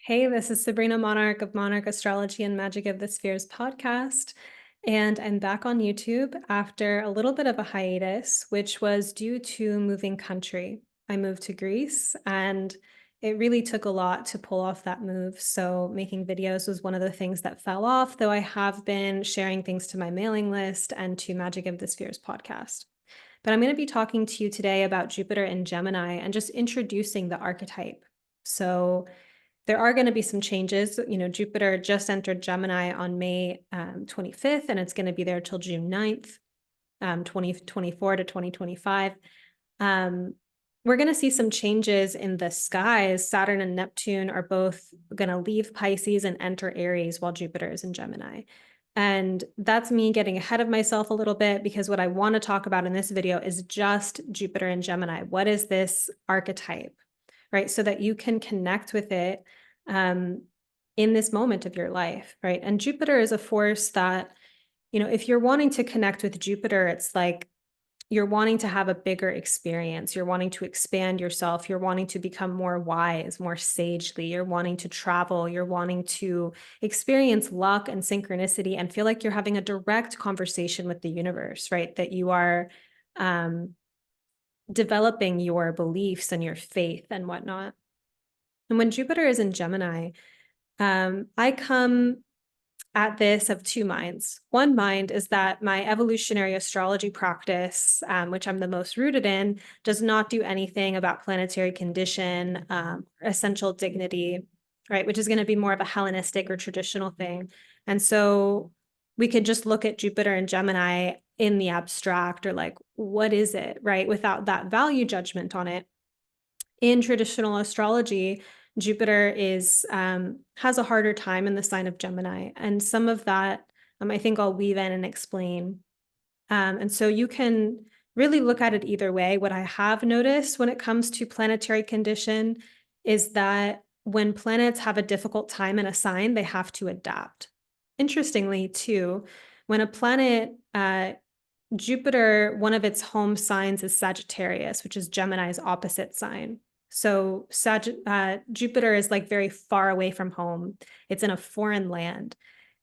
Hey, this is Sabrina Monarch of Monarch Astrology and Magic of the Spheres podcast. And I'm back on YouTube after a little bit of a hiatus, which was due to moving country. I moved to Greece and it really took a lot to pull off that move. So making videos was one of the things that fell off, though I have been sharing things to my mailing list and to Magic of the Spheres podcast. But I'm going to be talking to you today about Jupiter in Gemini and just introducing the archetype. So there are going to be some changes. Jupiter just entered Gemini on May 25th, and it's going to be there till June 9th, 2024 to 2025. We're going to see some changes in the skies. Saturn and Neptune are both going to leave Pisces and enter Aries while Jupiter is in Gemini. And that's me getting ahead of myself a little bit because what I want to talk about in this video is just Jupiter and Gemini. What is this archetype? Right? So that you can connect with it in this moment of your life, right? And Jupiter is a force that, if you're wanting to connect with Jupiter, it's like you're wanting to have a bigger experience. You're wanting to expand yourself. You're wanting to become more wise, more sagely. You're wanting to travel. You're wanting to experience luck and synchronicity and feel like you're having a direct conversation with the universe, right? That you are developing your beliefs and your faith and whatnot. And when Jupiter is in Gemini, I come at this of two minds. One mind is that my evolutionary astrology practice, which I'm the most rooted in, does not do anything about planetary condition, essential dignity, right? Which is going to be more of a Hellenistic or traditional thing. And so we could just look at Jupiter and Gemini in the abstract or like, what is it, right? Without that value judgment on it. In traditional astrology, Jupiter is has a harder time in the sign of Gemini, and some of that I think I'll weave in and explain. And so you can really look at it either way. What I have noticed when it comes to planetary condition is that when planets have a difficult time in a sign, they have to adapt. Interestingly, too, when a planet Jupiter, one of its home signs is Sagittarius, which is Gemini's opposite sign. So Jupiter is like very far away from home. It's in a foreign land.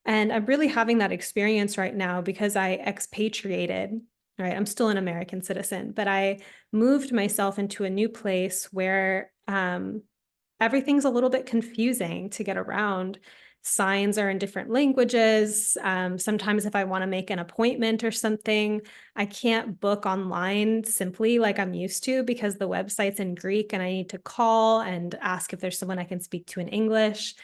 And I'm really having that experience right now because I expatriated, right? I'm still an American citizen, but I moved myself into a new place where everything's a little bit confusing to get around. Signs are in different languages. Sometimes if I want to make an appointment or something, I can't book online simply like I'm used to because the website's in Greek and I need to call and ask if there's someone I can speak to in English.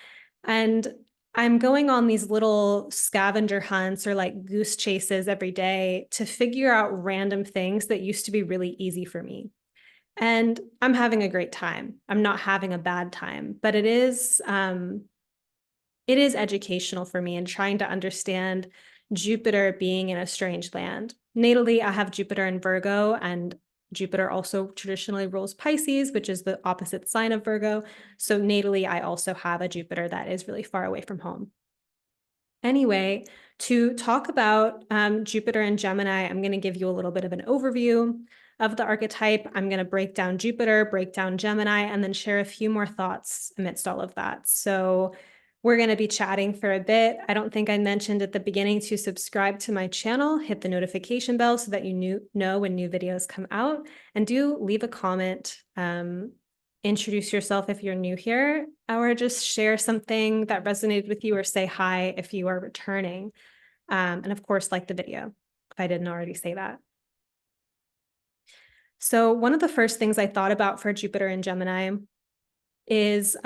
And I'm going on these little scavenger hunts or like goose chases every day to figure out random things that used to be really easy for me. And I'm having a great time. I'm not having a bad time, but it is educational for me and trying to understand Jupiter being in a strange land. Natally, I have Jupiter in Virgo, and Jupiter also traditionally rules Pisces, which is the opposite sign of Virgo. So natally, I also have a Jupiter that is really far away from home. Anyway, to talk about Jupiter and Gemini, I'm going to give you a little bit of an overview of the archetype. I'm going to break down Jupiter, break down Gemini, and then share a few more thoughts amidst all of that. So we're going to be chatting for a bit. I don't think I mentioned at the beginning to subscribe to my channel, hit the notification bell so that you know when new videos come out, and do leave a comment. Introduce yourself if you're new here, or just share something that resonated with you, or say hi if you are returning. And of course, like the video, if I didn't already say that. So one of the first things I thought about for Jupiter and Gemini is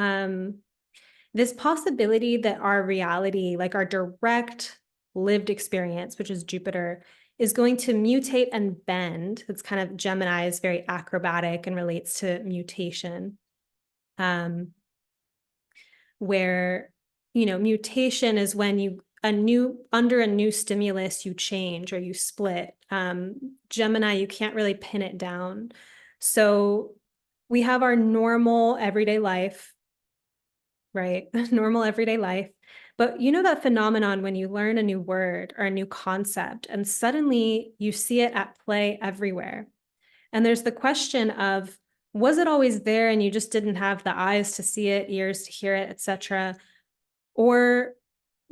this possibility that our reality, like our direct lived experience, which is Jupiter, is going to mutate and bend. It's kind of Gemini is very acrobatic and relates to mutation, where, mutation is when under a new stimulus, you change or you split. Gemini, you can't really pin it down. So we have our normal everyday life, right? Normal everyday life. But that phenomenon when you learn a new word or a new concept and suddenly you see it at play everywhere. And there's the question of Was it always there and you just didn't have the eyes to see it, ears to hear it, etc.? Or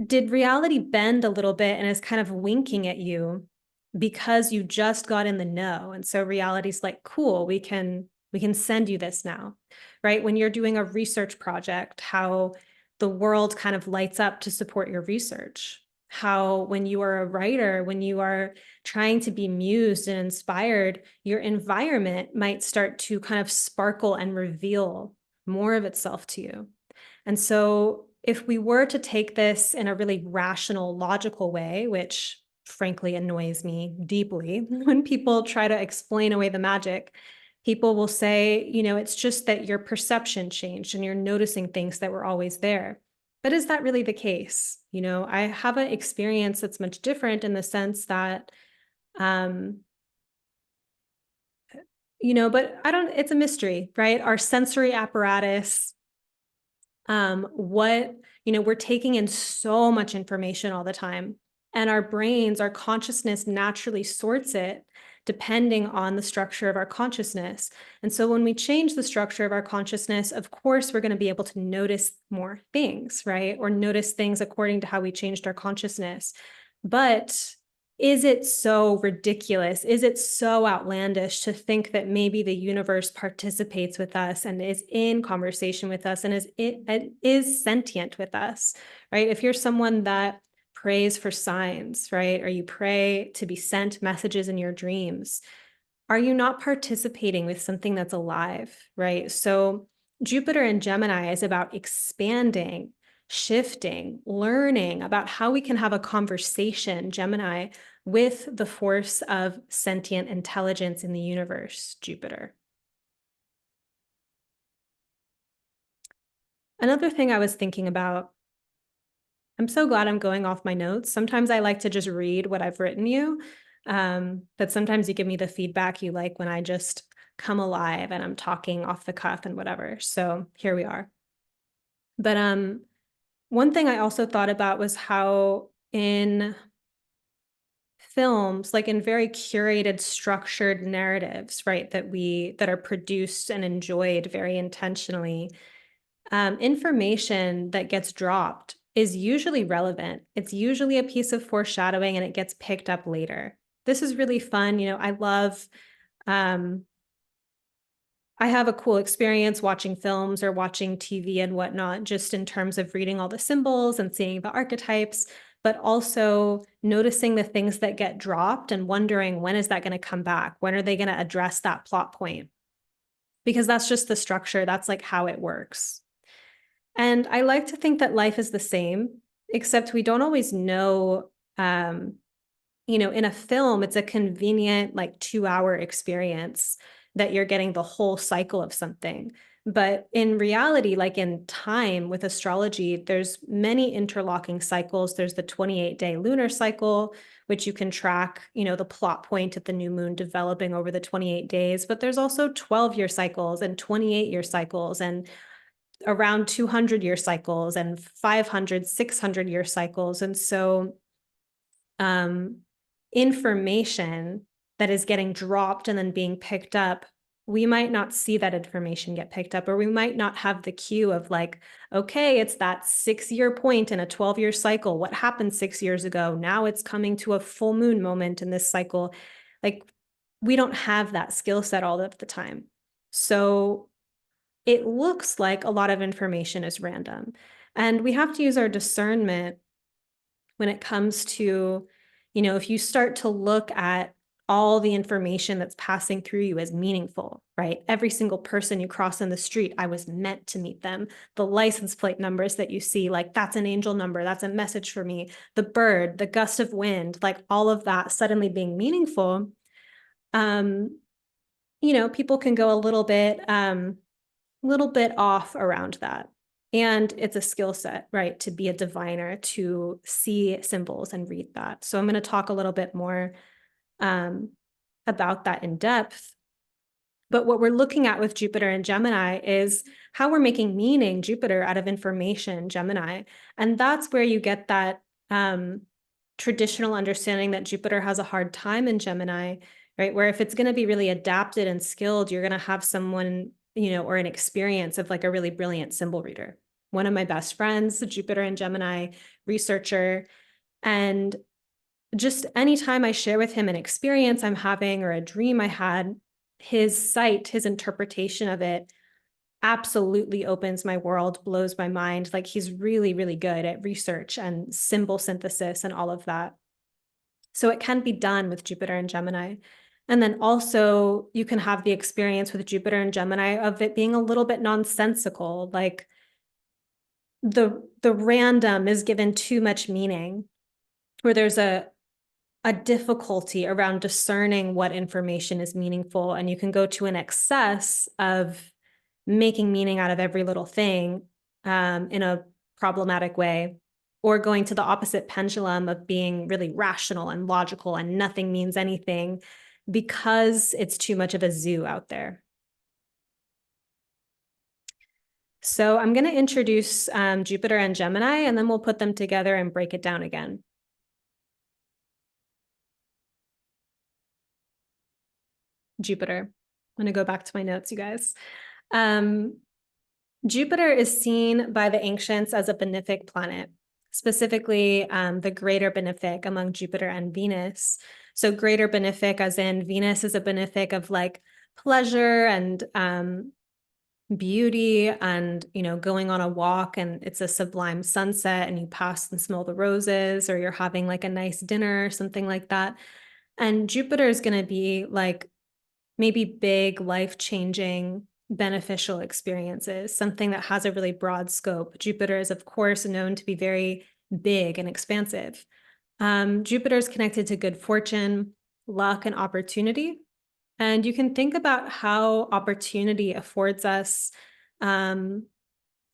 did reality bend a little bit and is kind of winking at you because you just got in the know? And so reality's like, cool, we can send you this now, right? When you're doing a research project, how the world kind of lights up to support your research. How when you are a writer, when you are trying to be mused and inspired, your environment might start to kind of sparkle and reveal more of itself to you. And so if we were to take this in a really rational, logical way, which frankly annoys me deeply when people try to explain away the magic, people will say, it's just that your perception changed and you're noticing things that were always there. But is that really the case? I have an experience that's much different in the sense that, um, but it's a mystery, right? Our sensory apparatus, we're taking in so much information all the time, and our brains, our consciousness naturally sorts it depending on the structure of our consciousness. And so when we change the structure of our consciousness, of course, we're going to be able to notice more things, right? Or notice things according to how we changed our consciousness. But is it so ridiculous? Is it so outlandish to think that maybe the universe participates with us and is in conversation with us and is sentient with us, right? If you're someone that prays for signs, right? Or you pray to be sent messages in your dreams, are you not participating with something that's alive, right? So Jupiter in Gemini is about expanding, shifting, learning about how we can have a conversation, Gemini, with the force of sentient intelligence in the universe, Jupiter. Another thing I was thinking about, I'm so glad I'm going off my notes. Sometimes I like to just read what I've written you, but sometimes you give me the feedback you like when I just come alive and I'm talking off the cuff and whatever. So here we are. But one thing I also thought about was how in films, like in very curated, structured narratives, right, that are produced and enjoyed very intentionally, information that gets dropped is usually relevant. It's usually a piece of foreshadowing and it gets picked up later. This is really fun. I love, I have a cool experience watching films or watching TV and whatnot, just in terms of reading all the symbols and seeing the archetypes, but also noticing the things that get dropped and wondering, when is that going to come back? When are they going to address that plot point? Because that's just the structure. That's like how it works. And I like to think that life is the same, except we don't always know, in a film, it's a convenient, like 2-hour experience that you're getting the whole cycle of something. But in reality, like in time with astrology, there's many interlocking cycles. There's the 28-day lunar cycle, which you can track, the plot point of the new moon developing over the 28 days. But there's also 12-year cycles and 28-year cycles and around 200-year cycles and 500, 600-year cycles. And so information that is getting dropped and then being picked up, we might not see that information get picked up, or we might not have the cue of like, okay, it's that 6-year point in a 12-year cycle. What happened 6 years ago? Now it's coming to a full moon moment in this cycle. Like, we don't have that skill set all of the time. So it looks like a lot of information is random. And we have to use our discernment when it comes to, if you start to look at all the information that's passing through you as meaningful, right? Every single person you cross in the street, I was meant to meet them. The license plate numbers that you see, like that's an angel number, that's a message for me. The bird, the gust of wind, like all of that suddenly being meaningful. People can go a little bit off around that. And it's a skill set, right, to be a diviner, to see symbols and read that. So I'm going to talk a little bit more about that in depth. But what we're looking at with Jupiter and Gemini is how we're making meaning, Jupiter, out of information, Gemini. And that's where you get that traditional understanding that Jupiter has a hard time in Gemini, right? Where if it's going to be really adapted and skilled, you're going to have someone, or an experience of like a really brilliant symbol reader. One of my best friends, the Jupiter and Gemini researcher, and just anytime I share with him an experience I'm having or a dream I had, his sight, his interpretation of it absolutely opens my world, blows my mind. Like he's really, really good at research and symbol synthesis and all of that. So it can be done with Jupiter and Gemini. And then also you can have the experience with Jupiter and Gemini of it being a little bit nonsensical, like the random is given too much meaning, where there's a difficulty around discerning what information is meaningful. And you can go to an excess of making meaning out of every little thing in a problematic way, or going to the opposite pendulum of being really rational and logical and nothing means anything because it's too much of a zoo out there. So I'm going to introduce Jupiter and Gemini, and then we'll put them together and break it down again. Jupiter. I'm going to go back to my notes, you guys. Jupiter is seen by the ancients as a benefic planet, specifically the greater benefic among Jupiter and Venus. So greater benefic as in Venus is a benefic of like pleasure and beauty and, going on a walk and it's a sublime sunset and you pass and smell the roses, or you're having like a nice dinner or something like that. And Jupiter is going to be like maybe big, life-changing, beneficial experiences, something that has a really broad scope. Jupiter is, of course, known to be very big and expansive. Jupiter is connected to good fortune, luck, and opportunity. And you can think about how opportunity affords us an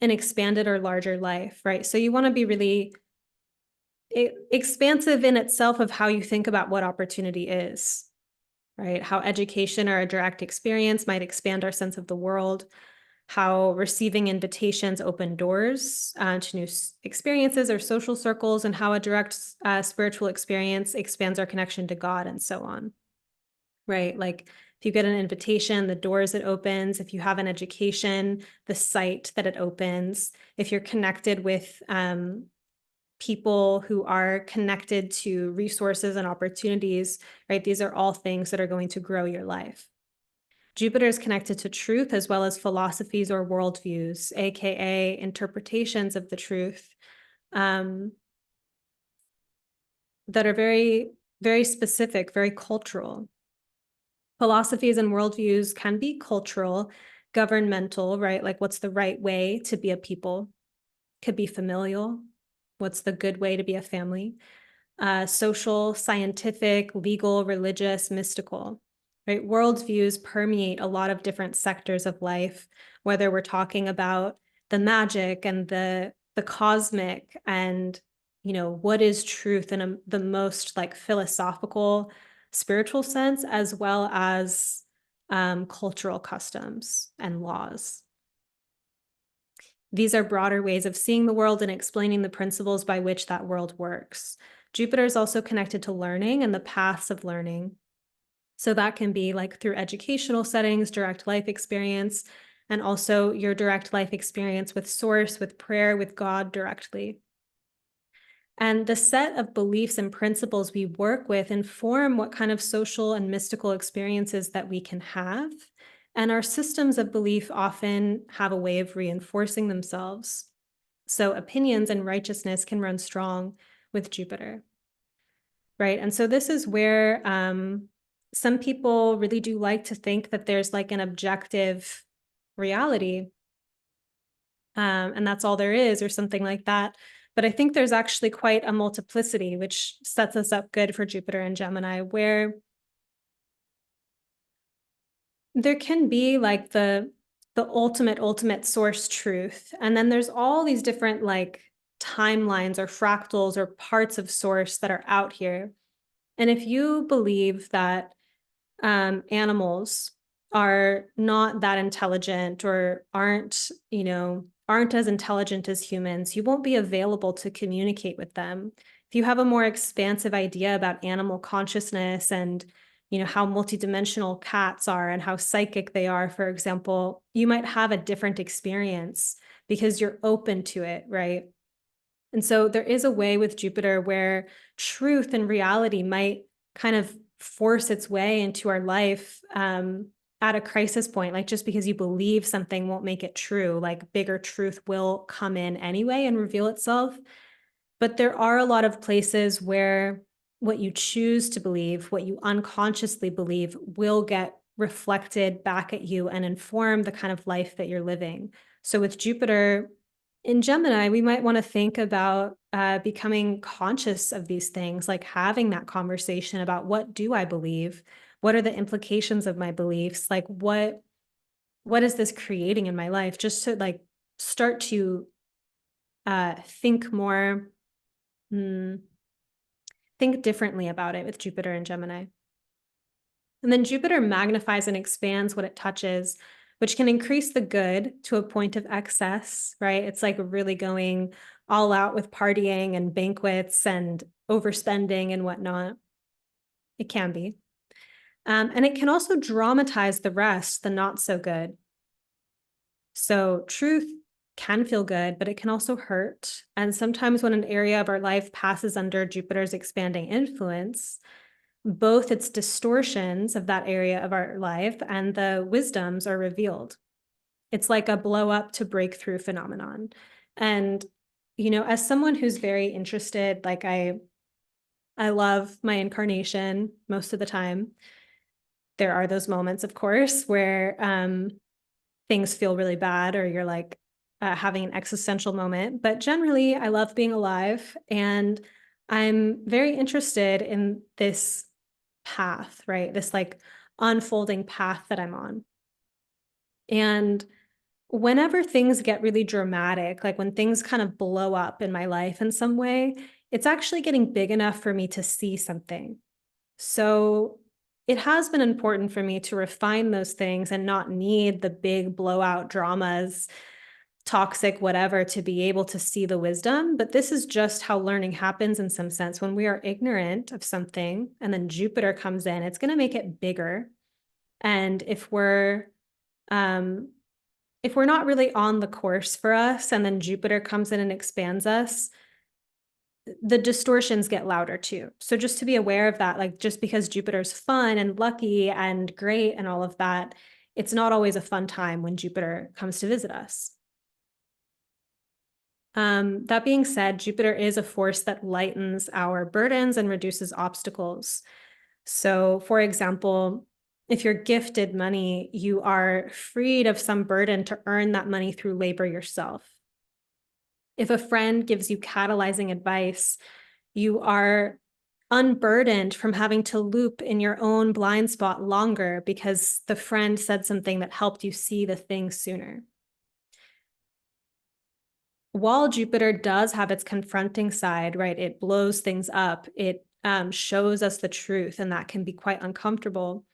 expanded or larger life, right? So you want to be really expansive in itself of how you think about what opportunity is, right? How education or a direct experience might expand our sense of the world, how receiving invitations open doors to new experiences or social circles, and how a direct spiritual experience expands our connection to God, and so on, right? Like if you get an invitation, the doors it opens. If you have an education, the site that it opens. If you're connected with people who are connected to resources and opportunities, right? These are all things that are going to grow your life. Jupiter is connected to truth as well as philosophies or worldviews, aka interpretations of the truth that are very, very specific, very cultural. Philosophies and worldviews can be cultural, governmental, right? Like what's the right way to be a people? Could be familial. What's the good way to be a family? Social, scientific, legal, religious, mystical, right? Worldviews permeate a lot of different sectors of life, whether we're talking about the magic and the cosmic and, what is truth in the most like philosophical, spiritual sense, as well as cultural customs and laws. These are broader ways of seeing the world and explaining the principles by which that world works. Jupiter is also connected to learning and the paths of learning. So that can be like through educational settings, direct life experience, and also your direct life experience with source, with prayer, with God directly. And the set of beliefs and principles we work with inform what kind of social and mystical experiences that we can have. And our systems of belief often have a way of reinforcing themselves. So opinions and righteousness can run strong with Jupiter, right? And so this is where some people really do like to think that there's like an objective reality, and that's all there is, or something like that. But I think there's actually quite a multiplicity, which sets us up good for Jupiter and Gemini, where there can be like the ultimate source truth. And then there's all these different like timelines or fractals or parts of source that are out here. And if you believe that animals are not that intelligent or aren't as intelligent as humans, you won't be available to communicate with them. If you have a more expansive idea about animal consciousness and, how multidimensional cats are and how psychic they are, for example, you might have a different experience because you're open to it, right? And so there is a way with Jupiter where truth and reality might kind of force its way into our life at a crisis point. Like, just because you believe something won't make it true, like bigger truth will come in anyway and reveal itself. But there are a lot of places where what you choose to believe, what you unconsciously believe, will get reflected back at you and inform the kind of life that you're living. So with Jupiter in Gemini, we might want to think about becoming conscious of these things, like having that conversation about, what do I believe? What are the implications of my beliefs? Like, what is this creating in my life? Just to like start to think more, think differently about it with Jupiter and Gemini. And then Jupiter magnifies and expands what it touches, which can increase the good to a point of excess, right? It's like really going all out with partying and banquets and overspending and whatnot. It can be. And it can also dramatize the rest, the not so good. So truth can feel good, but it can also hurt. And sometimes when an area of our life passes under Jupiter's expanding influence, both its distortions of that area of our life and the wisdoms are revealed. It's like a blow up to breakthrough phenomenon. And, as someone who's very interested, like I love my incarnation most of the time. There are those moments, of course, where things feel really bad or you're like having an existential moment. But generally, I love being alive. And I'm very interested in this path, right? This like unfolding path that I'm on. And whenever things get really dramatic, like when things kind of blow up in my life in some way, it's actually getting big enough for me to see something. So it has been important for me to refine those things and not need the big blowout dramas, toxic, whatever, to be able to see the wisdom. But this is just how learning happens in some sense. When we are ignorant of something and then Jupiter comes in, it's going to make it bigger. And if we're not really on the course for us, and then Jupiter comes in and expands us, the distortions get louder too. So just to be aware of that, like just because Jupiter's fun and lucky and great and all of that, it's not always a fun time when Jupiter comes to visit us. That being said, Jupiter is a force that lightens our burdens and reduces obstacles. So for example, if you're gifted money, you are freed of some burden to earn that money through labor yourself. If a friend gives you catalyzing advice, you are unburdened from having to loop in your own blind spot longer because the friend said something that helped you see the thing sooner. While Jupiter does have its confronting side, right? It blows things up. It shows us the truth, and that can be quite uncomfortable.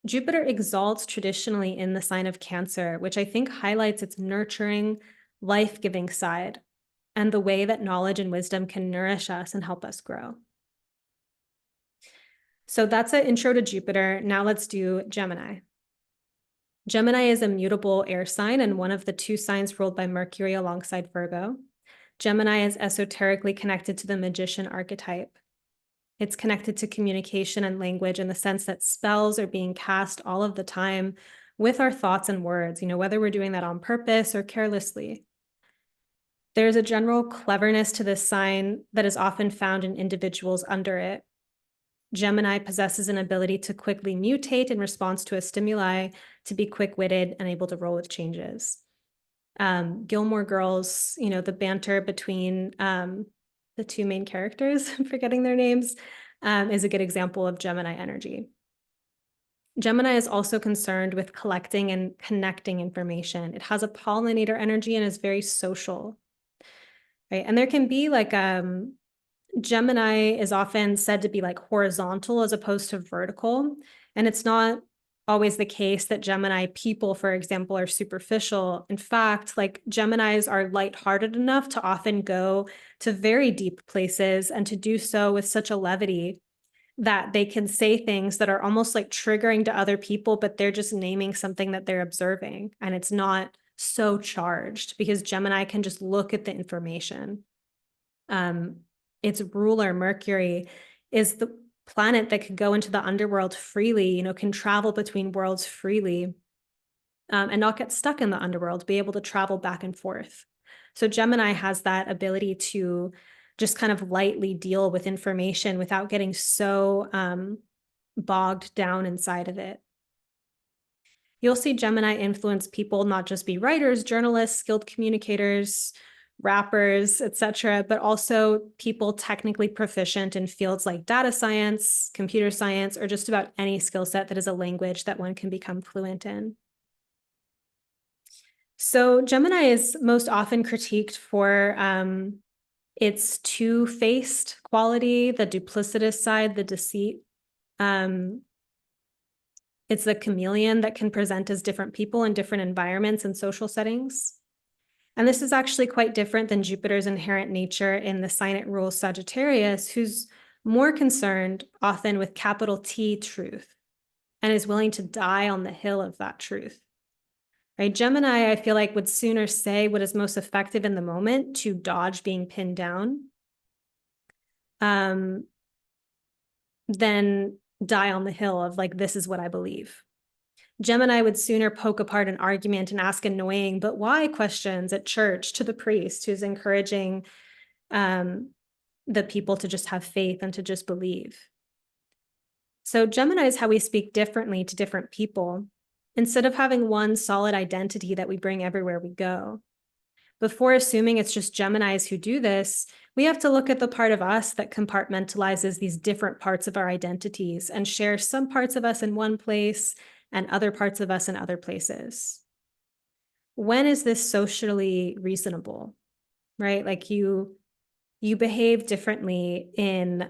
Jupiter exalts traditionally in the sign of Cancer, which I think highlights its nurturing, life-giving side and the way that knowledge and wisdom can nourish us and help us grow. So that's an intro to Jupiter. Now let's do Gemini. Gemini is a mutable air sign and one of the two signs ruled by Mercury alongside Virgo. Gemini is esoterically connected to the magician archetype. It's connected to communication and language in the sense that spells are being cast all of the time with our thoughts and words, whether we're doing that on purpose or carelessly. There's a general cleverness to this sign that is often found in individuals under it. Gemini possesses an ability to quickly mutate in response to a stimuli, to be quick-witted and able to roll with changes. Gilmore Girls, the banter between the two main characters, I'm forgetting their names, is a good example of Gemini energy. Gemini is also concerned with collecting and connecting information. It has a pollinator energy and is very social, right? And there can be like Gemini is often said to be like horizontal as opposed to vertical. And it's not always the case that Gemini people, for example, are superficial. In fact, like Geminis are lighthearted enough to often go to very deep places and to do so with such a levity that they can say things that are almost like triggering to other people, but they're just naming something that they're observing. And it's not so charged because Gemini can just look at the information. Its ruler, Mercury, is the planet that could go into the underworld freely, can travel between worlds freely, and not get stuck in the underworld, be able to travel back and forth. So Gemini has that ability to just kind of lightly deal with information without getting so bogged down inside of it. You'll see Gemini influence people not just be writers, journalists, skilled communicators, rappers, etc., but also people technically proficient in fields like data science, computer science, or just about any skill set that is a language that one can become fluent in. So Gemini is most often critiqued for its two-faced quality, the duplicitous side, the deceit. It's the chameleon that can present as different people in different environments and social settings. And this is actually quite different than Jupiter's inherent nature in the sign it rules, Sagittarius, who's more concerned often with capital T truth and is willing to die on the hill of that truth. Right? Gemini, I feel like, would sooner say what is most effective in the moment to dodge being pinned down than die on the hill of like, this is what I believe. Gemini would sooner poke apart an argument and ask annoying, but why questions at church to the priest who's encouraging the people to just have faith and to just believe. So Gemini is how we speak differently to different people, instead of having one solid identity that we bring everywhere we go. Before assuming it's just Geminis who do this, we have to look at the part of us that compartmentalizes these different parts of our identities and shares some parts of us in one place and other parts of us in other places. When is this socially reasonable, right? Like you behave differently in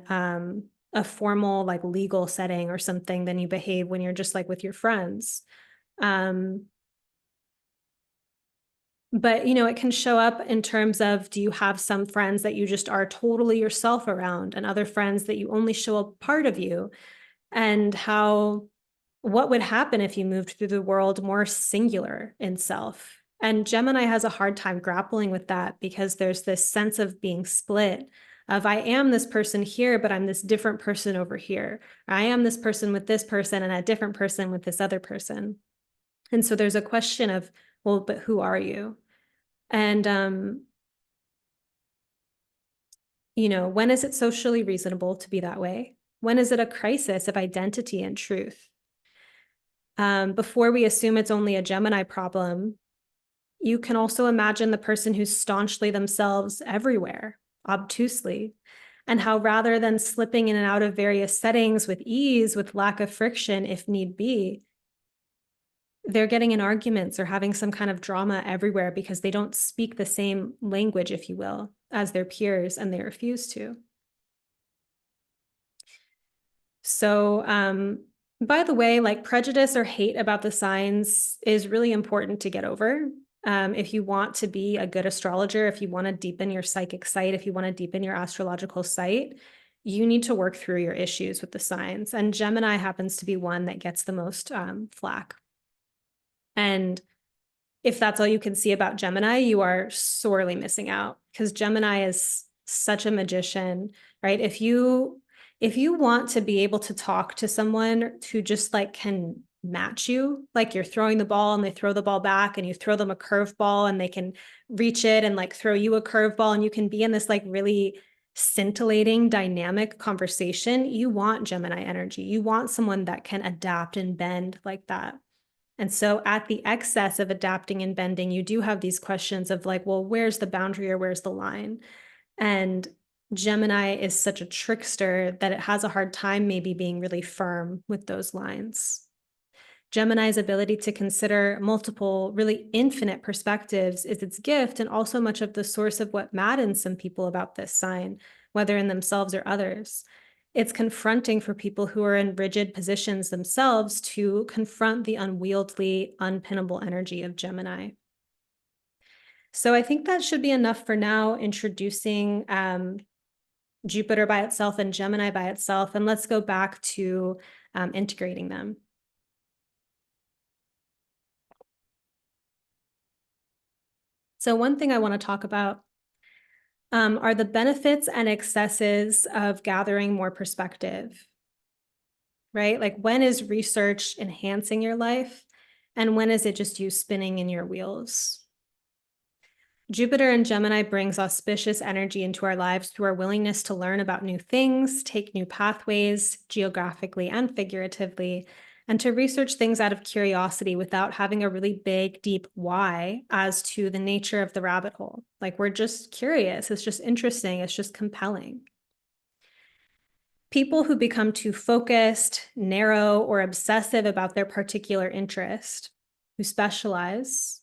a formal like legal setting or something than you behave when you're just like with your friends. But, it can show up in terms of, do you have some friends that you just are totally yourself around and other friends that you only show a part of you? And what would happen if you moved through the world more singular in self? And Gemini has a hard time grappling with that because there's this sense of being split of I am this person here, but I'm this different person over here. I am this person with this person and a different person with this other person. And so there's a question of, well, but who are you? And, when is it socially reasonable to be that way? When is it a crisis of identity and truth? Before we assume it's only a Gemini problem, you can also imagine the person who's staunchly themselves everywhere, obtusely, and how rather than slipping in and out of various settings with ease, with lack of friction, if need be, they're getting in arguments or having some kind of drama everywhere because they don't speak the same language, if you will, as their peers, and they refuse to. So, by the way, like prejudice or hate about the signs is really important to get over. If you want to be a good astrologer, if you want to deepen your psychic sight, if you want to deepen your astrological sight, you need to work through your issues with the signs. And Gemini happens to be one that gets the most flack. And if that's all you can see about Gemini, you are sorely missing out because Gemini is such a magician, right? If you want to be able to talk to someone who just like can match you, like you're throwing the ball and they throw the ball back and you throw them a curveball and they can reach it and like throw you a curveball and you can be in this like really scintillating dynamic conversation, you want Gemini energy. You want someone that can adapt and bend like that. And so at the excess of adapting and bending, you do have these questions of like, well, where's the boundary or where's the line? And Gemini is such a trickster that it has a hard time maybe being really firm with those lines. Gemini's ability to consider multiple, really infinite perspectives is its gift and also much of the source of what maddens some people about this sign, whether in themselves or others. It's confronting for people who are in rigid positions themselves to confront the unwieldy, unpinnable energy of Gemini. So I think that should be enough for now, introducing Jupiter by itself and Gemini by itself, and let's go back to integrating them. So one thing I want to talk about are the benefits and excesses of gathering more perspective, right? Like, when is research enhancing your life, and when is it just you spinning in your wheels? Jupiter in Gemini brings auspicious energy into our lives through our willingness to learn about new things, take new pathways, geographically and figuratively, and to research things out of curiosity without having a really big, deep why as to the nature of the rabbit hole. Like, we're just curious, it's just interesting, it's just compelling. People who become too focused, narrow, or obsessive about their particular interest, who specialize,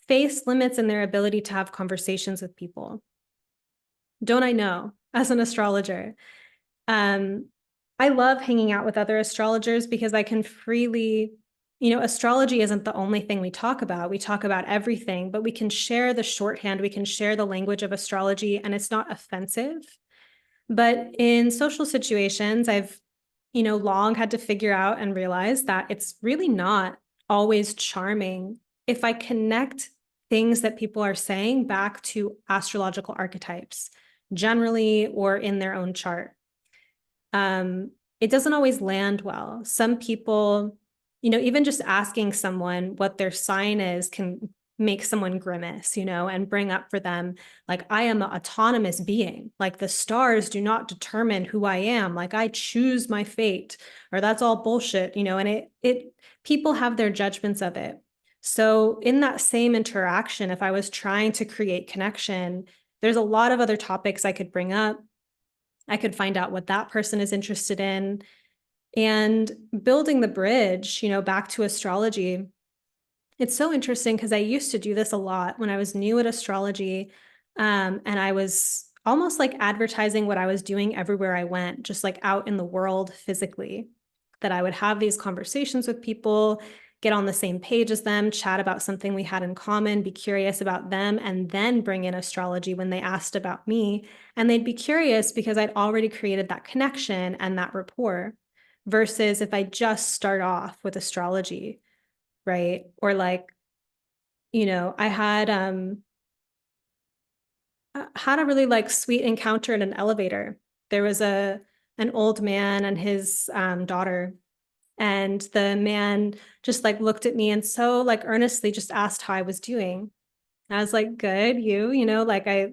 face limits in their ability to have conversations with people. Don't I know, as an astrologer? I love hanging out with other astrologers because I can freely, astrology isn't the only thing we talk about. We talk about everything, but we can share the shorthand, we can share the language of astrology, and it's not offensive. But in social situations, I've, long had to figure out and realize that it's really not always charming if I connect things that people are saying back to astrological archetypes, generally or in their own chart. It doesn't always land well. Some people, even just asking someone what their sign is can make someone grimace, and bring up for them, like, I am an autonomous being. Like, the stars do not determine who I am. Like, I choose my fate, or that's all bullshit, and people have their judgments of it. So in that same interaction, if I was trying to create connection, there's a lot of other topics I could bring up. I could find out what that person is interested in, and building the bridge, back to astrology. It's so interesting because I used to do this a lot when I was new at astrology. And I was almost like advertising what I was doing everywhere I went, just like out in the world physically, that I would have these conversations with people, get on the same page as them, chat about something we had in common, be curious about them, and then bring in astrology when they asked about me. And they'd be curious because I'd already created that connection and that rapport, versus if I just start off with astrology, right? Or like, I had a really like sweet encounter in an elevator. There was an old man and his daughter, and the man just like looked at me and so like earnestly just asked how I was doing. I was like, good, like, I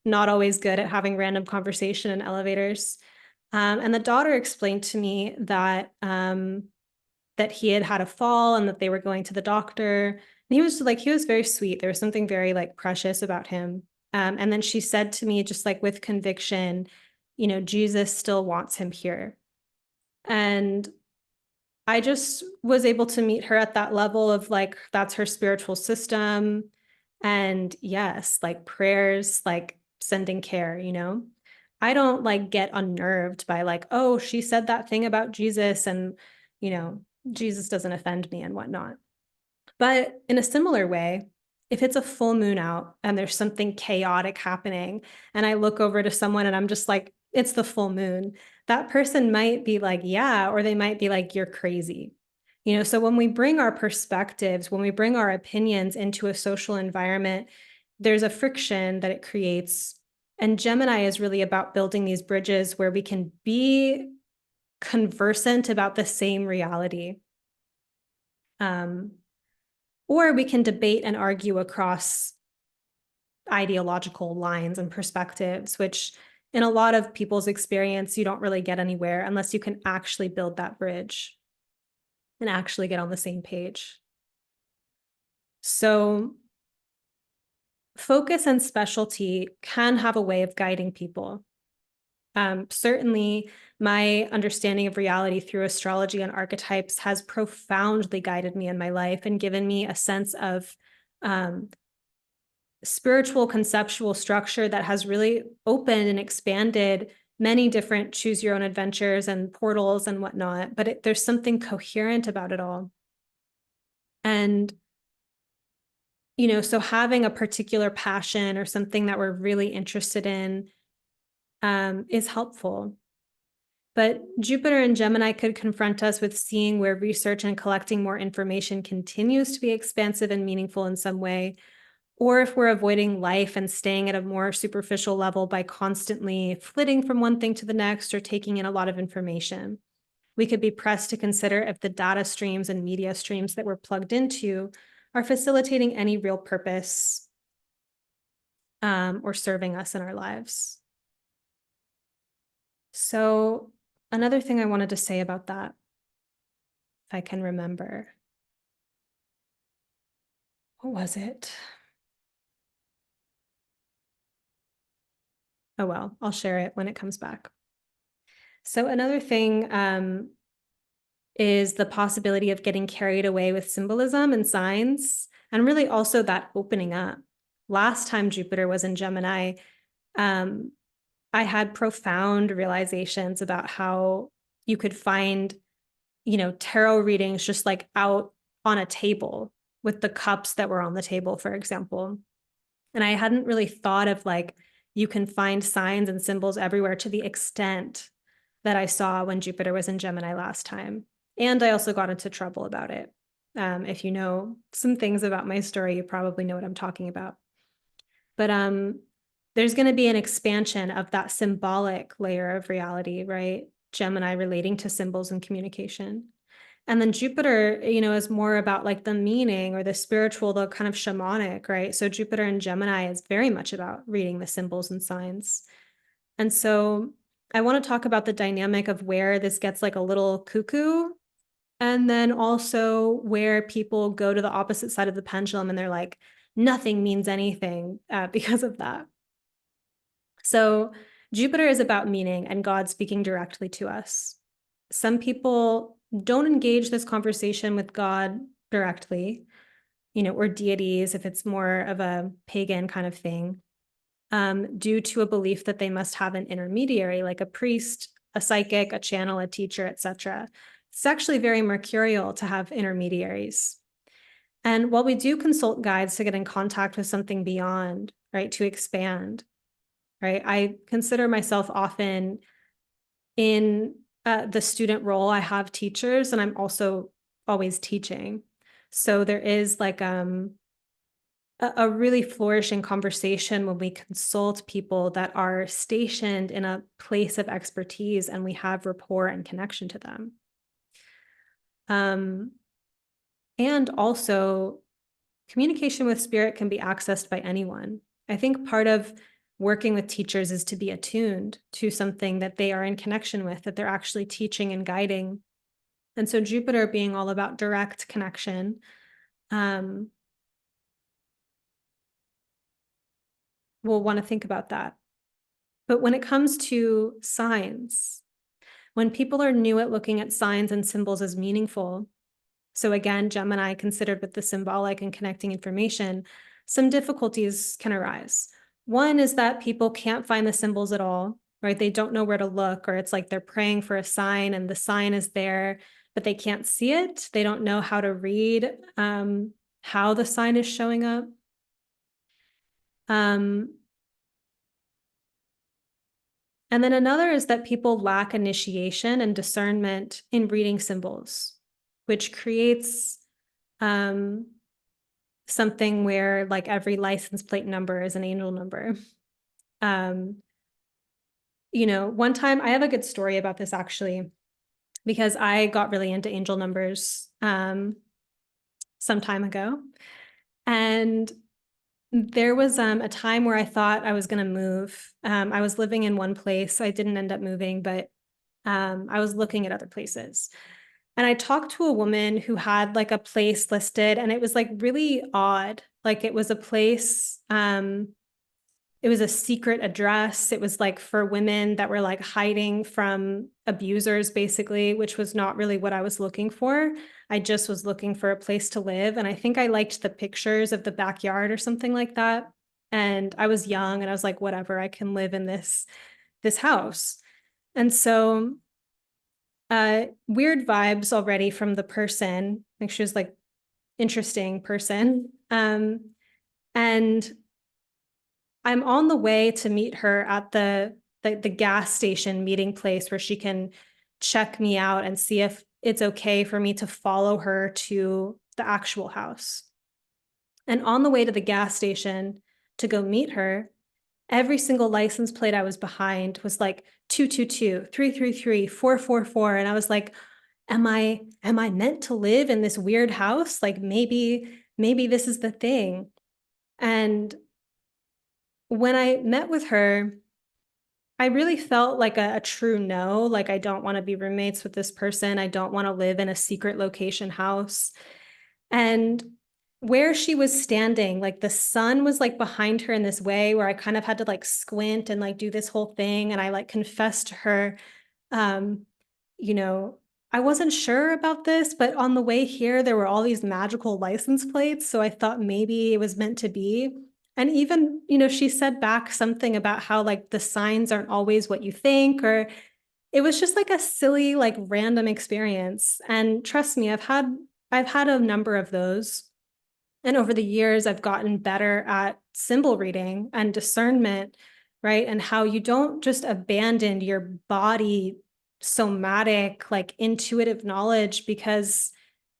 not always good at having random conversation in elevators. And the daughter explained to me that that he had had a fall and that they were going to the doctor. And he was very sweet. There was something very like precious about him. And then she said to me, just like with conviction, Jesus still wants him here. And I just was able to meet her at that level of like, that's her spiritual system. And yes, like prayers, like sending care, I don't like get unnerved by like, oh, she said that thing about Jesus, and, Jesus doesn't offend me and whatnot. But in a similar way, if it's a full moon out and there's something chaotic happening, and I look over to someone and I'm just like, it's the full moon, that person might be like, yeah, or they might be like, you're crazy. So when we bring our perspectives, when we bring our opinions into a social environment, there's a friction that it creates. And Gemini is really about building these bridges where we can be conversant about the same reality. Or we can debate and argue across ideological lines and perspectives, which in a lot of people's experience, you don't really get anywhere unless you can actually build that bridge and actually get on the same page. So focus and specialty can have a way of guiding people. Certainly, my understanding of reality through astrology and archetypes has profoundly guided me in my life and given me a sense of spiritual conceptual structure that has really opened and expanded many different choose your own adventures and portals and whatnot. But there's something coherent about it all. And so having a particular passion or something that we're really interested in is helpful. But Jupiter and Gemini could confront us with seeing where research and collecting more information continues to be expansive and meaningful in some way, or if we're avoiding life and staying at a more superficial level by constantly flitting from one thing to the next or taking in a lot of information. We could be pressed to consider if the data streams and media streams that we're plugged into are facilitating any real purpose or serving us in our lives. So another thing I wanted to say about that, if I can remember, what was it? Oh, well, I'll share it when it comes back. So another thing is the possibility of getting carried away with symbolism and signs, and really also that opening up. Last time Jupiter was in Gemini, I had profound realizations about how you could find, tarot readings just like out on a table with the cups that were on the table, for example. And I hadn't really thought of like, you can find signs and symbols everywhere to the extent that I saw when Jupiter was in Gemini last time. And I also got into trouble about it. If you know some things about my story, you probably know what I'm talking about. But there's going to be an expansion of that symbolic layer of reality, right? Gemini relating to symbols and communication. And then Jupiter, is more about like the meaning or the spiritual, the kind of shamanic, right? So Jupiter in Gemini is very much about reading the symbols and signs. And so I want to talk about the dynamic of where this gets like a little cuckoo, and then also where people go to the opposite side of the pendulum and they're like, nothing means anything because of that. So Jupiter is about meaning and God speaking directly to us. Some people don't engage this conversation with God directly, or deities if it's more of a pagan kind of thing, due to a belief that they must have an intermediary, like a priest, a psychic, a channel, a teacher, etc. It's actually very mercurial to have intermediaries. And while we do consult guides to get in contact with something beyond, right, to expand, right, I consider myself often in the student role. I have teachers and I'm also always teaching. So there is like a really flourishing conversation when we consult people that are stationed in a place of expertise and we have rapport and connection to them. And also, communication with spirit can be accessed by anyone. I think part of working with teachers is to be attuned to something that they are in connection with, that they're actually teaching and guiding. And so Jupiter being all about direct connection, we'll want to think about that. But when it comes to signs, when people are new at looking at signs and symbols as meaningful, so again, Gemini considered with the symbolic and connecting information, some difficulties can arise. One is that people can't find the symbols at all, right? They don't know where to look, or it's like they're praying for a sign and the sign is there, but they can't see it. They don't know how to read how the sign is showing up. And then another is that people lack initiation and discernment in reading symbols, which creates something where like every license plate number is an angel number. One time, I have a good story about this actually, because I got really into angel numbers some time ago. And there was a time where I thought I was going to move. I was living in one place. I didn't end up moving, but I was looking at other places. And I talked to a woman who had like a place listed, and it was like really odd. Like it was a place, it was a secret address. It was like for women that were like hiding from abusers, basically, which was not really what I was looking for. I just was looking for a place to live. And I think I liked the pictures of the backyard or something like that. And I was young and I was like, whatever, I can live in this house. And so weird vibes already from the person. Like she was like interesting person. And I'm on the way to meet her at the the gas station meeting place where she can check me out and see if it's okay for me to follow her to the actual house. And on the way to the gas station to go meet her, every single license plate I was behind was like 222, 333, 444. And I was like, am I meant to live in this weird house? Like maybe this is the thing. And when I met with her, I really felt like a true no. Like, I don't want to be roommates with this person. I don't want to live in a secret location house. And where she was standing, like the sun was like behind her in this way where I kind of had to like squint and like do this whole thing. And I like confessed to her, um, you know, I wasn't sure about this, but on the way here, there were all these magical license plates. So I thought maybe it was meant to be. And even, she said back something about how like the signs aren't always what you think, or it was just like a silly, like random experience. And trust me, I've had a number of those. And over the years, I've gotten better at symbol reading and discernment, right? And how you don't just abandon your body somatic, like intuitive knowledge because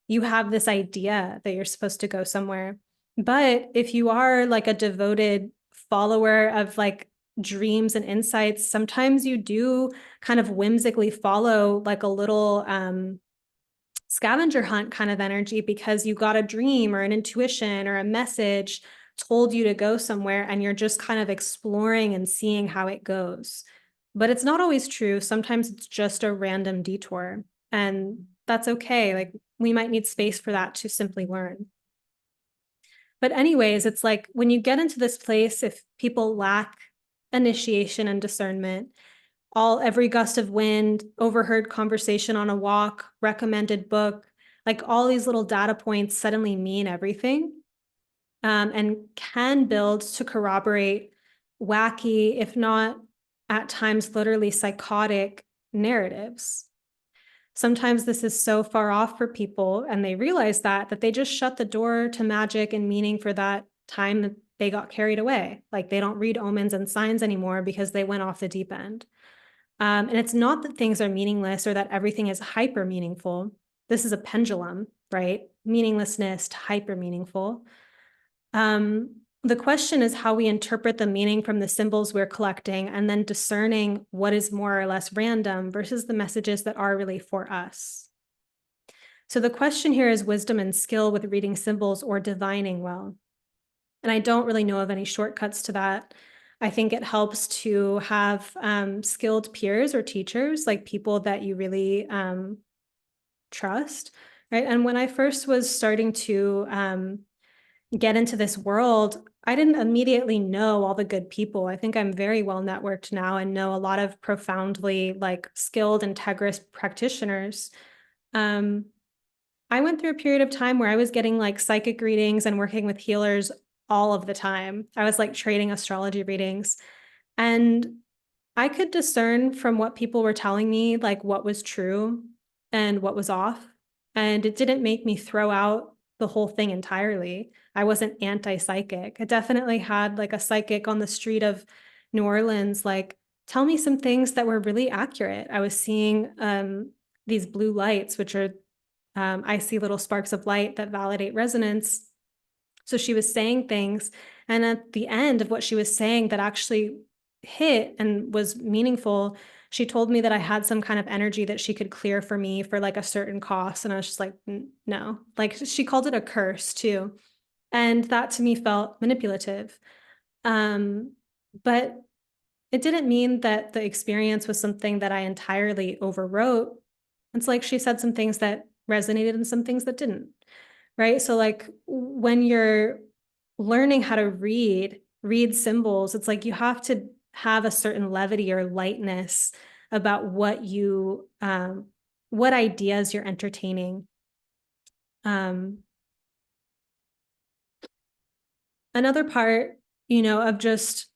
you have this idea that you're supposed to go somewhere. But if you are like a devoted follower of like dreams and insights, sometimes you do kind of whimsically follow like a little scavenger hunt kind of energy because you got a dream or an intuition or a message told you to go somewhere and you're just kind of exploring and seeing how it goes. But it's not always true. Sometimes it's just a random detour, and that's okay. Like, we might need space for that to simply learn. But anyways, it's like when you get into this place, if people lack initiation and discernment, every gust of wind, overheard conversation on a walk, recommended book, like all these little data points suddenly mean everything, and can build to corroborate wacky, if not at times literally psychotic narratives. Sometimes this is so far off for people and they realize that they just shut the door to magic and meaning for that time that they got carried away. Like they don't read omens and signs anymore because they went off the deep end. And it's not that things are meaningless or that everything is hyper meaningful. This is a pendulum, right? Meaninglessness to hyper meaningful. The question is how we interpret the meaning from the symbols we're collecting and then discerning what is more or less random versus the messages that are really for us. So the question here is wisdom and skill with reading symbols or divining well. And I don't really know of any shortcuts to that. I think it helps to have skilled peers or teachers, like people that you really trust, right? And when I first was starting to get into this world, I didn't immediately know all the good people. I think I'm very well networked now and know a lot of profoundly like skilled, integrous practitioners. I went through a period of time where I was getting like psychic readings and working with healers all of the time. I was like trading astrology readings, and I could discern from what people were telling me, like what was true and what was off. And it didn't make me throw out the whole thing entirely. I wasn't anti-psychic. I definitely had like a psychic on the street of New Orleans, like tell me some things that were really accurate. I was seeing these blue lights, which are icy little sparks of light that validate resonance. So she was saying things, and at the end of what she was saying that actually hit and was meaningful, she told me that I had some kind of energy that she could clear for me for like a certain cost. And I was just like, no, like she called it a curse too. And that to me felt manipulative. But it didn't mean that the experience was something that I entirely overwrote. It's like she said some things that resonated and some things that didn't, right? So like when you're learning how to read symbols, it's like you have to have a certain levity or lightness about what what ideas you're entertaining. Another part, of just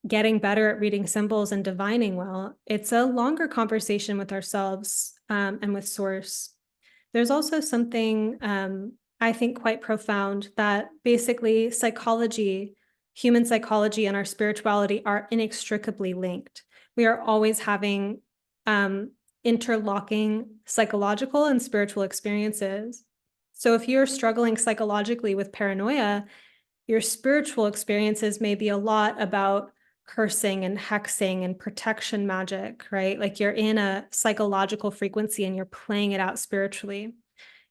getting better at reading symbols and divining well, it's a longer conversation with ourselves and with source. There's also something I think quite profound that basically psychology, human psychology, and our spirituality are inextricably linked. We are always having interlocking psychological and spiritual experiences. So if you're struggling psychologically with paranoia, your spiritual experiences may be a lot about cursing and hexing and protection magic, right? Like you're in a psychological frequency and you're playing it out spiritually.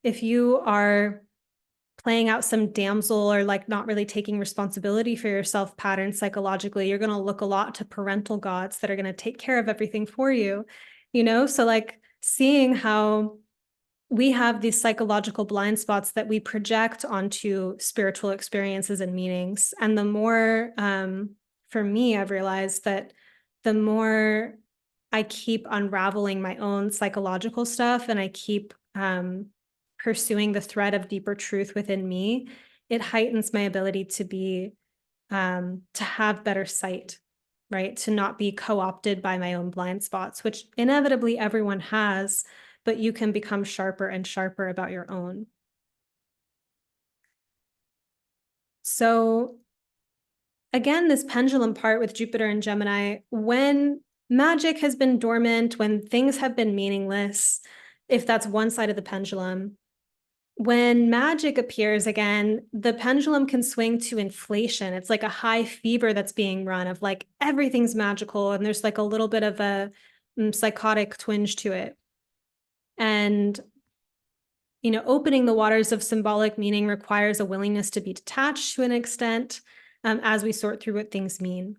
If you are playing out some damsel or like not really taking responsibility for yourself pattern psychologically, you're going to look a lot to parental gods that are going to take care of everything for you, you know? So like seeing how we have these psychological blind spots that we project onto spiritual experiences and meanings. And the more, for me, I've realized that the more I keep unraveling my own psychological stuff and I keep pursuing the thread of deeper truth within me, it heightens my ability to be, to have better sight, right? To not be co-opted by my own blind spots, which inevitably everyone has, but you can become sharper and sharper about your own. So again, this pendulum part with Jupiter and Gemini, when magic has been dormant, when things have been meaningless, if that's one side of the pendulum, when magic appears again, the pendulum can swing to inflation. It's like a high fever that's being run of like everything's magical and there's like a little bit of a psychotic twinge to it. And you know, opening the waters of symbolic meaning requires a willingness to be detached to an extent, as we sort through what things mean.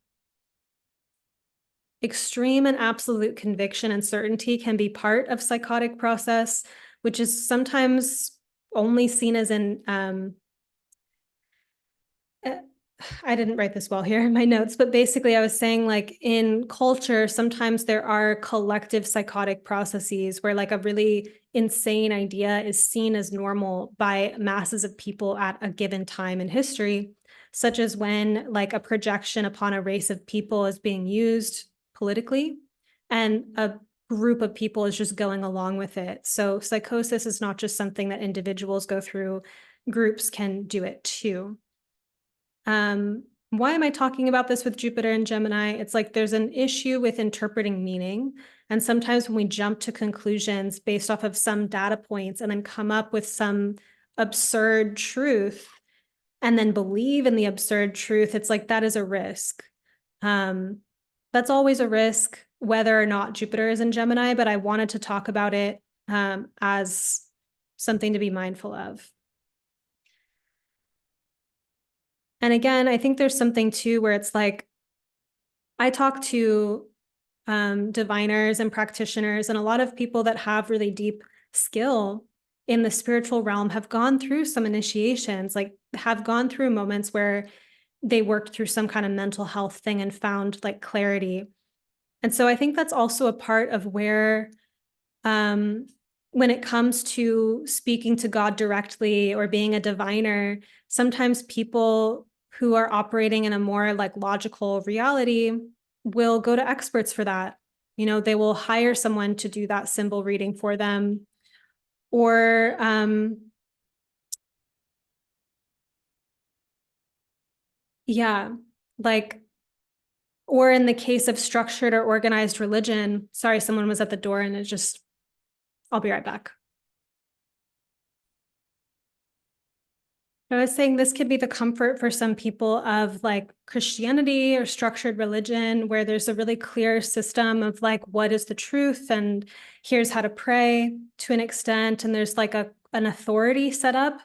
Extreme and absolute conviction and certainty can be part of psychotic process, which is sometimes only seen as in I didn't write this well here in my notes, but basically I was saying like in culture, sometimes there are collective psychotic processes where like a really insane idea is seen as normal by masses of people at a given time in history, such as when like a projection upon a race of people is being used politically and a group of people is just going along with it. So psychosis is not just something that individuals go through, groups can do it too. Why am I talking about this with Jupiter and Gemini? It's like there's an issue with interpreting meaning. And sometimes when we jump to conclusions based off of some data points and then come up with some absurd truth and then believe in the absurd truth, it's like that is a risk. That's always a risk, whether or not Jupiter is in Gemini, but I wanted to talk about it as something to be mindful of. And again, I think there's something too where it's like, I talk to diviners and practitioners, and a lot of people that have really deep skill in the spiritual realm have gone through some initiations, like have gone through moments where they worked through some kind of mental health thing and found like clarity. And so I think that's also a part of where, when it comes to speaking to God directly or being a diviner, sometimes people who are operating in a more like logical reality will go to experts for that. You know, they will hire someone to do that symbol reading for them. Or yeah, like, or in the case of structured or organized religion, sorry, someone was at the door and it just, I'll be right back. I was saying this could be the comfort for some people of like Christianity or structured religion, where there's a really clear system of like, what is the truth? And here's how to pray to an extent. And there's like an authority set up.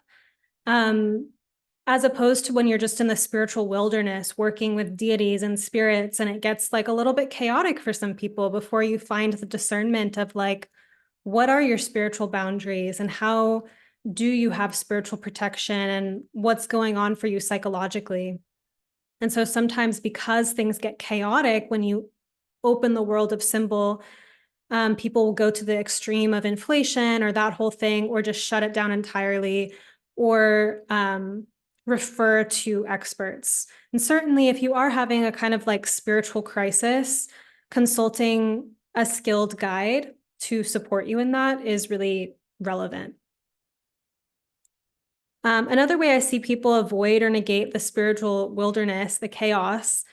As opposed to when you're just in the spiritual wilderness working with deities and spirits, and it gets like a little bit chaotic for some people before you find the discernment of like, what are your spiritual boundaries and how do you have spiritual protection and what's going on for you psychologically? And so sometimes because things get chaotic when you open the world of symbol, people will go to the extreme of inflation or that whole thing, or just shut it down entirely, or refer to experts. And certainly if you are having a kind of like spiritual crisis, consulting a skilled guide to support you in that is really relevant. Another way I see people avoid or negate the spiritual wilderness, the chaos,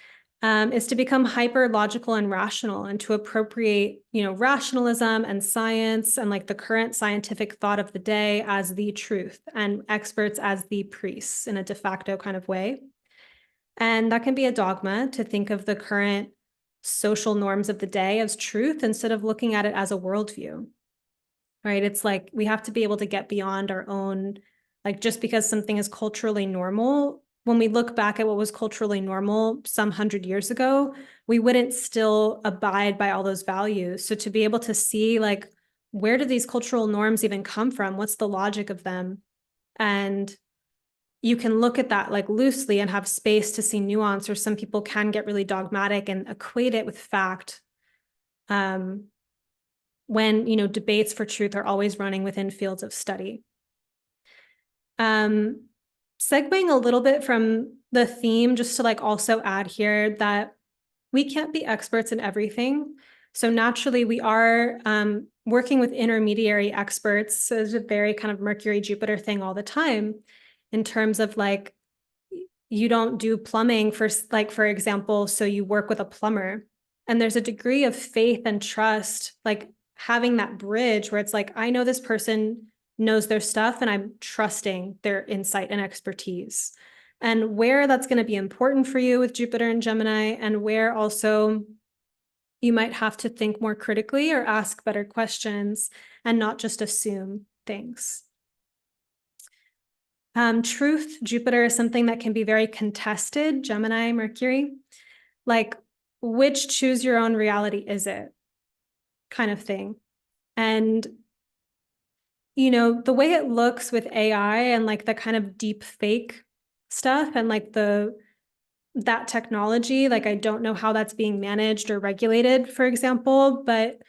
is to become hyper logical and rational, and to appropriate, rationalism and science and like the current scientific thought of the day as the truth, and experts as the priests in a de facto kind of way. And that can be a dogma, to think of the current social norms of the day as truth instead of looking at it as a worldview, right? It's like we have to be able to get beyond our own, like just because something is culturally normal, when we look back at what was culturally normal some 100 years ago, we wouldn't still abide by all those values. So to be able to see, like, where do these cultural norms even come from? What's the logic of them? And you can look at that like loosely and have space to see nuance, or some people can get really dogmatic and equate it with fact. When, debates for truth are always running within fields of study. Segueing a little bit from the theme, just to like also add here that we can't be experts in everything. So naturally we are working with intermediary experts. So it's a very kind of Mercury Jupiter thing all the time, in terms of like, you don't do plumbing for example, so you work with a plumber. And there's a degree of faith and trust, like having that bridge where it's like, I know this person knows their stuff and I'm trusting their insight and expertise. And where that's going to be important for you with Jupiter and Gemini, and where also you might have to think more critically or ask better questions and not just assume things. Truth, Jupiter is something that can be very contested, Gemini, Mercury. Like, which choose your own reality is it kind of thing. And the way it looks with AI and like the kind of deep fake stuff and like that technology, like I don't know how that's being managed or regulated, for example, but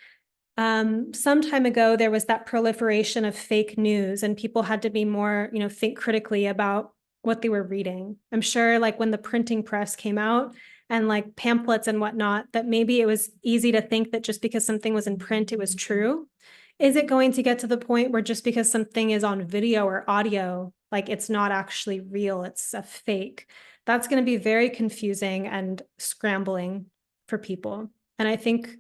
some time ago there was that proliferation of fake news, and people had to be more, think critically about what they were reading. I'm sure like when the printing press came out and like pamphlets and whatnot, that maybe it was easy to think that just because something was in print, it was true. Is it going to get to the point where just because something is on video or audio, like it's not actually real, it's a fake? That's going to be very confusing and scrambling for people. And I think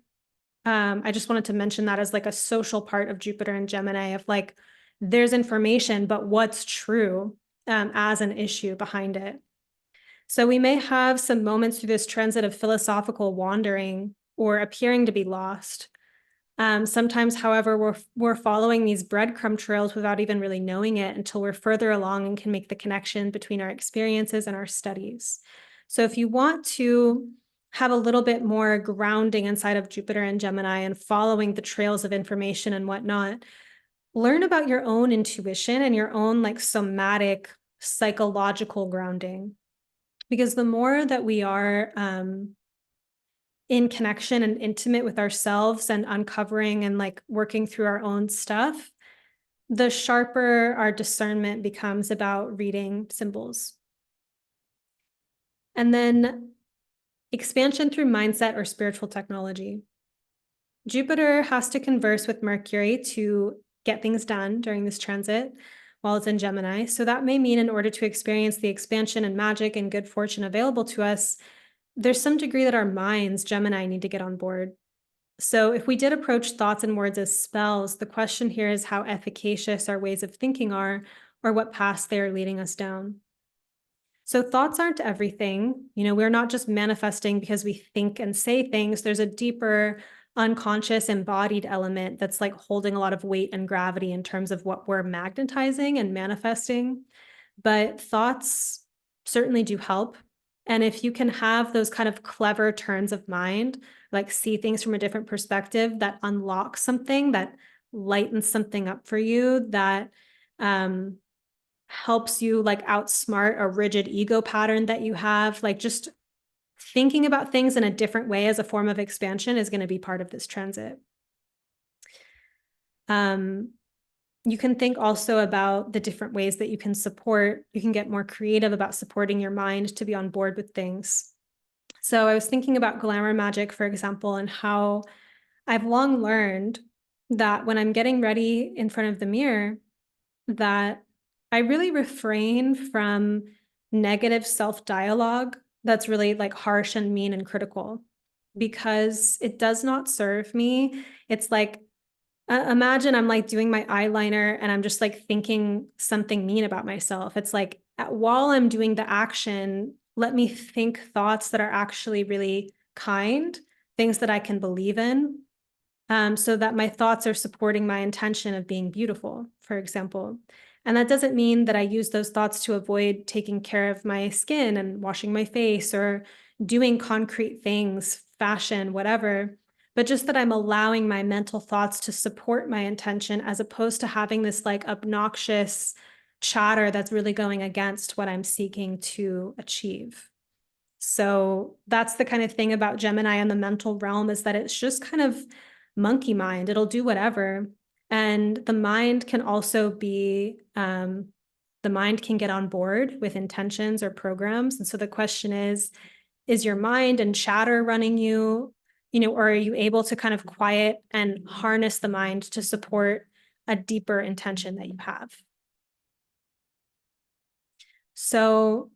I just wanted to mention that as like a social part of Jupiter and Gemini, of like, there's information, but what's true as an issue behind it. So we may have some moments through this transit of philosophical wandering or appearing to be lost. Sometimes, however, we're following these breadcrumb trails without even really knowing it until we're further along and can make the connection between our experiences and our studies. So if you want to have a little bit more grounding inside of Jupiter and Gemini and following the trails of information and whatnot, learn about your own intuition and your own like somatic psychological grounding. Because the more that we are in connection and intimate with ourselves and uncovering and like working through our own stuff, the sharper our discernment becomes about reading symbols. And then expansion through mindset or spiritual technology. Jupiter has to converse with Mercury to get things done during this transit while it's in Gemini. So that may mean in order to experience the expansion and magic and good fortune available to us, there's some degree that our minds, Gemini, need to get on board. So if we did approach thoughts and words as spells, the question here is how efficacious our ways of thinking are, or what paths they are leading us down. So thoughts aren't everything. We're not just manifesting because we think and say things. There's a deeper, unconscious, embodied element that's like holding a lot of weight and gravity in terms of what we're magnetizing and manifesting. But thoughts certainly do help. And if you can have those kind of clever turns of mind, like see things from a different perspective, that unlock something, that lightens something up for you, that helps you like outsmart a rigid ego pattern that you have, like just thinking about things in a different way as a form of expansion is going to be part of this transit. You can think also about the different ways that you can get more creative about supporting your mind to be on board with things. So I was thinking about glamour magic, for example, and how I've long learned that when I'm getting ready in front of the mirror, that I really refrain from negative self-dialogue that's really like harsh and mean and critical, because it does not serve me. It's like, imagine I'm like doing my eyeliner and I'm just like thinking something mean about myself. It's like, while I'm doing the action, let me think thoughts that are actually really kind, things that I can believe in, so that my thoughts are supporting my intention of being beautiful, for example. And that doesn't mean that I use those thoughts to avoid taking care of my skin and washing my face or doing concrete things, fashion, whatever, but just that I'm allowing my mental thoughts to support my intention, as opposed to having this like obnoxious chatter that's really going against what I'm seeking to achieve. So that's the kind of thing about Gemini in the mental realm, is that it's just kind of monkey mind. It'll do whatever. And the mind can also be, the mind can get on board with intentions or programs. And so the question is your mind and chatter running you, or are you able to kind of quiet and harness the mind to support a deeper intention that you have? So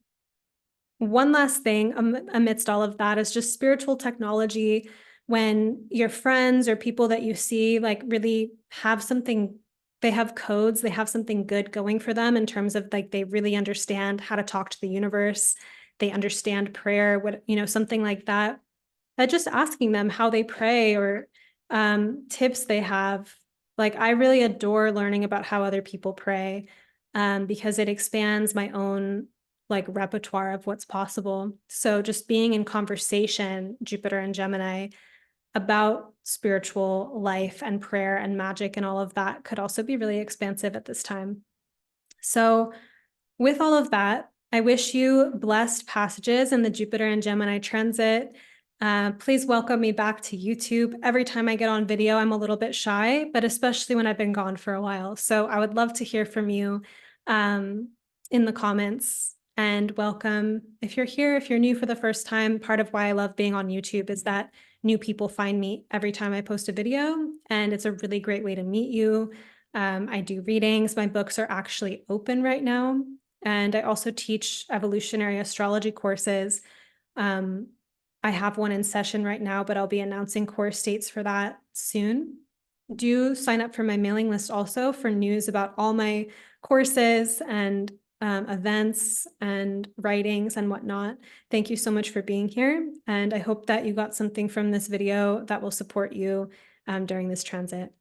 one last thing amidst all of that is just spiritual technology. When your friends or people that you see like really have something, they have codes, they have something good going for them in terms of like they really understand how to talk to the universe, they understand prayer, something like that. Just asking them how they pray, or tips they have. Like, I really adore learning about how other people pray, because it expands my own like repertoire of what's possible. So just being in conversation, Jupiter and Gemini, about spiritual life and prayer and magic and all of that could also be really expansive at this time. So with all of that, I wish you blessed passages in the Jupiter and Gemini transit. Please welcome me back to YouTube. Every time I get on video, I'm a little bit shy, but especially when I've been gone for a while. So I would love to hear from you in the comments. And welcome if you're here, if you're new for the first time. Part of why I love being on YouTube is that new people find me every time I post a video, and it's a really great way to meet you. I do readings. My books are actually open right now. And I also teach evolutionary astrology courses. I have one in session right now, but I'll be announcing course dates for that soon. Do sign up for my mailing list also for news about all my courses and events and writings and whatnot. Thank you so much for being here. And I hope that you got something from this video that will support you during this transit.